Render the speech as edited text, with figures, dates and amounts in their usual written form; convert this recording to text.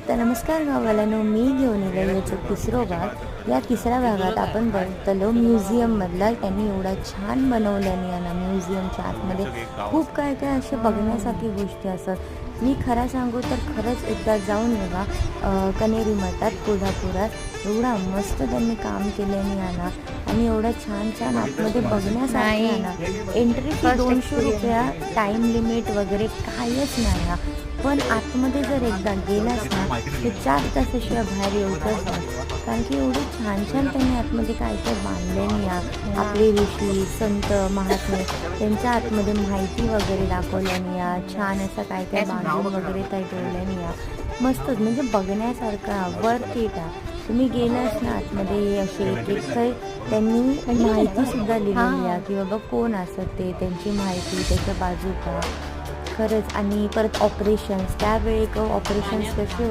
तर नमस्कार गावालानो, मी घेऊन आलेलो याचा तिसरा भाग. या तिसऱ्या भागात आपण बघतलो म्युझियममधला त्यांनी एवढा छान बनवल्याने ना म्युझियमच्या आतमध्ये खूप काय काय असे बघण्यासारखी गोष्टी असतात. मी खरं सांगू तर खरंच एकदा जाऊन बघा. कनेरी मठात कोल्हापुरात एवढा मस्त त्यांनी काम केल्याने ना आणि एवढं छान छान आतमध्ये बघण्यासारखे आहे ना. एंट्री फी 200 रुपया, टाईम लिमिट वगैरे काहीच नाही ना. पण आतमध्ये जर एकदा गेलास ना तर 4 तासाशिवाय बाहेर येऊच नाही. कारण की एवढे छान छान त्यांनी आतमध्ये काय काय बांधलेली आहे. आपले ऋषी संत महात्मे त्यांच्या आतमध्ये माहिती वगैरे दाखवल्याने या छान असं काय काय बांधून वगैरे त्या ठेवल्याने या मस्तच म्हणजे बघण्यासारखं वर्थ इट आहे. तुम्ही गेलास ना आतमध्ये असे एक एक काही त्यांनी माहितीसुद्धा लिहिलेली आहे की बाबा कोण असत ते, त्यांची माहिती त्याच्या बाजू का खरंच. आणि परत ऑपरेशन्स त्यावेळी ऑपरेशन्स कसे